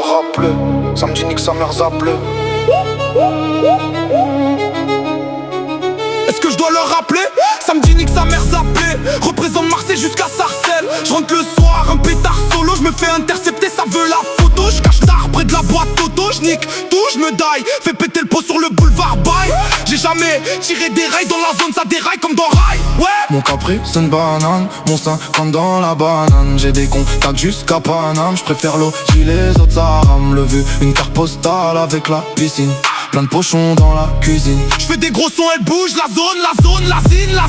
leur rappeler. Ça me dit nique sa mère zappelée. Est-ce que je dois leur rappeler? Samedi nique sa mère zappée. Représente Marseille jusqu'à Sarcelles. Je rentre le soir, un pétard solo. Je me fais intercepter, ça veut la photo. Je cache tard près de la boîte auto. Je nique tout, je me daille. Fais péter le pot sur le boulevard Baye. J'ai jamais tiré des rails dans la zone, ça déraille comme dans Rail. Ouais. Mon Capri c'est une banane, mon 50 dans la banane. J'ai des contacts jusqu'à Paname. Je préfère l'eau, j'ai les autres ça rame. Le vu, une carte postale avec la piscine. Plein de pochons dans la cuisine. Je fais des gros sons, elle bouge, la zone, la zine.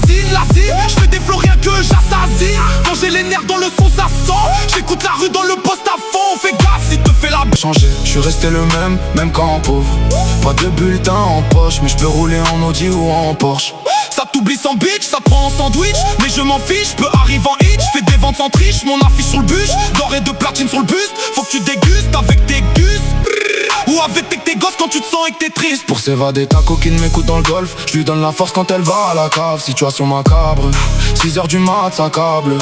Je fais des flots rien que j'assassine. Quand j'ai les nerfs dans le son, ça sent. J'écoute la rue dans le poste à fond. Fais gaffe si te fais la changer, je suis resté le même qu'en pauvre. Pas de bulletin en poche, mais je peux rouler en Audi ou en Porsche. Ça t'oublie sans bitch, ça te prend en sandwich. Mais je m'en fiche, je peux arriver en hitch. Fais des ventes sans triche, mon affiche sur le bûche. Doré de platine sur le buste. Faut que tu dégustes avec tes gus. Ou avec tes gosses quand tu te sens et que t'es triste. Pour s'évader, ta coquine m'écoute dans le golf. Je lui donne la force quand elle va à la cave. Situation macabre, 6h du mat, ça câble.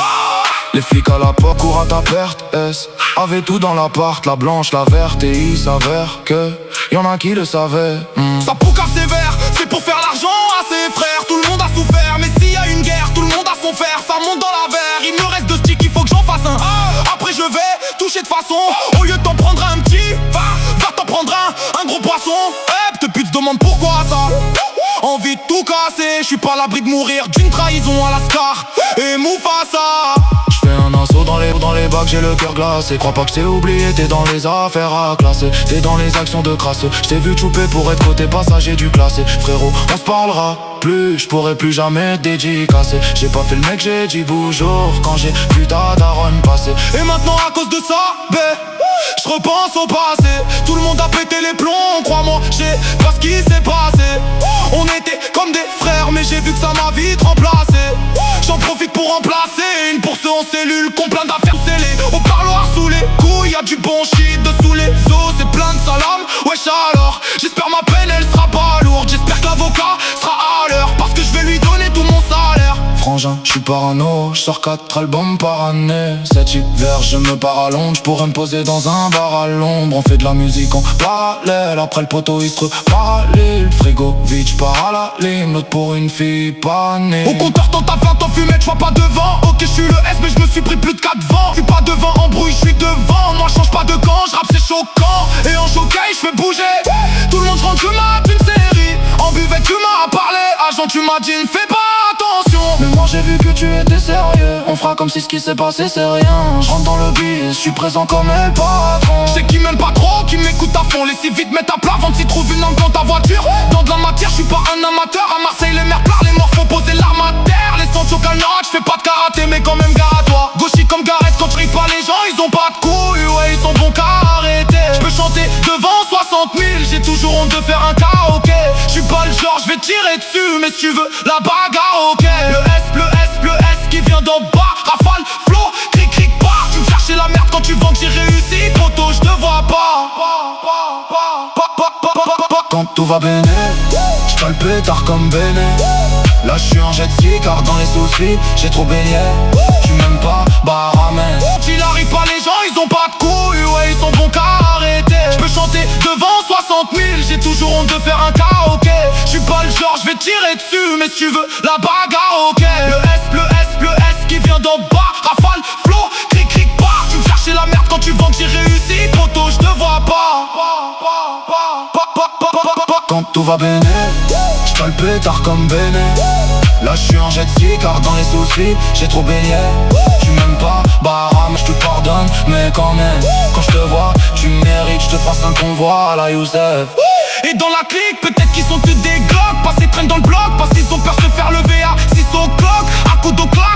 Les flics à la porte courent à ta perte. S avait tout dans l'appart, la blanche, la verte. Et il s'avère que y'en a qui le savaient. Ça poucave sévère, c'est pour faire l'argent à ses frères. Tout le monde a souffert, mais s'il y a une guerre, tout le monde a son fer. Ça monte dans la verre, il me reste 2 sticks, il faut que j'en fasse un. Après je vais toucher de façon. Au lieu de t'en prendre un petit, va t'en prendre un gros poisson. Te pute se demande pourquoi ça. Envie de tout casser, je suis pas à l'abri de mourir d'une trahison à la Scar et Mufasa. J'fais un assaut dans les bacs, j'ai le cœur glacé. Crois pas que j't'ai oublié, t'es dans les affaires à classer. T'es dans les actions de crasse. J't'ai vu chouper pour être côté passager du classé. Frérot, on se parlera plus, j'pourrai plus jamais te dédicacer. J'ai pas fait le mec, j'ai dit bonjour quand j'ai vu ta daronne passer. Et maintenant à cause de ça, je repense au passé. Tout le monde a pété les plombs, crois-moi, j'ai pas ce qui s'est passé. On était comme des frères, mais j'ai vu que ça m'a vite remplacé. J'en profite pour remplacer une pour ceux en cellule qu'on plein d'affaires scellées. Au parloir sous les couilles, y'a du bon shit dessous les os, c'est plein de salam. Wesh alors, j'espère ma peine elle sera pas lourde. J'espère que l'avocat sera à l'heure, parce que je vais lui donner tout mon salaire. Frangin, j'suis parano, j'sors 4 albums par année. Cet hiver je me pars à Londres, j'pourrais me poser dans un bar à l'ombre. On fait de la musique en parallèle, après le poteau il se reparallèle. Le frigo vide, j'pars à la ligne, l'autre pour une fille pas née. Au compteur tant t'as 20 ans fumette, j'vois pas devant. Ok j'suis le S mais j'me suis pris plus de 4 vents. J'suis pas devant en bruit, j'suis devant. Moi change pas de camp, j'rappe c'est choquant. Et en jockey j'fais bouger. Tout le monde rentre, tu m'as une série. En buvette tu m'as parlé, agent tu m'as dit ne fais pas attention. Mais moi j'ai vu que tu étais sérieux. On fera comme si ce qui s'est passé c'est rien. J'rentre dans le bis, j'suis présent comme le patron. J'sais qui m'aime pas trop, qui m'écoute à fond. Laissez vite mettre à plat avant s'y trouve une lampe dans ta voiture. Dans de la matière, j'suis pas un amateur. À Marseille les mers pleures, les morts font poser l'arme à terre. Les sangs choc à note, j'fais pas de karaté mais quand même gare à toi. Gauchis comme Gareth, quand j'rive pas les gens, ils ont pas de couilles. Ouais ils sont bons qu'à arrêter. J'peux chanter devant 60 000, j'ai toujours honte de faire un karaoké. J'suis pas le genre, j'vais tirer dessus. Mais si tu veux la bagarre, ok. Le S qui vient d'en bas. Rafale, flow, cric, pas. Tu me chercher la merde quand tu vends que j'ai réussi. Poto, j'te vois pas. Quand tout va béné, j't'as le pétard comme Béné. Là j'suis en jet ski car dans les soucis j'ai trop baigné. Tu m'aimes pas, bah ramène. S'il arrive pas les gens ils ont pas de couilles. Ouais ils sont bons qu'à arrêter. J'peux chanter devant 60 000, j'ai toujours honte de faire un karaoké. J'suis pas le genre, j'vais tirer dessus. Mais si tu veux la bagarre, ok. Le S qui vient d'en bas. Rafale, flow, cric, pas. Tu me chercher la merde quand tu vends que j'ai réussi. Poto, j'te vois pas. Quand tout va béné, j't'as le pétard comme Béné. Là j'suis en jet ski car dans les soucis j'ai trop baigné. Tu m'aimes pas, bah rame, j'te pardonne. Mais quand même, quand j'te vois, tu mérites, j'te fasse un convoi à la Youssef. Et dans la clique, peut-être qu'ils sont tous des glocks. Passer traîne dans le bloc, parce qu'ils ont peur de se faire lever à 6 o'clock. À coup de claque.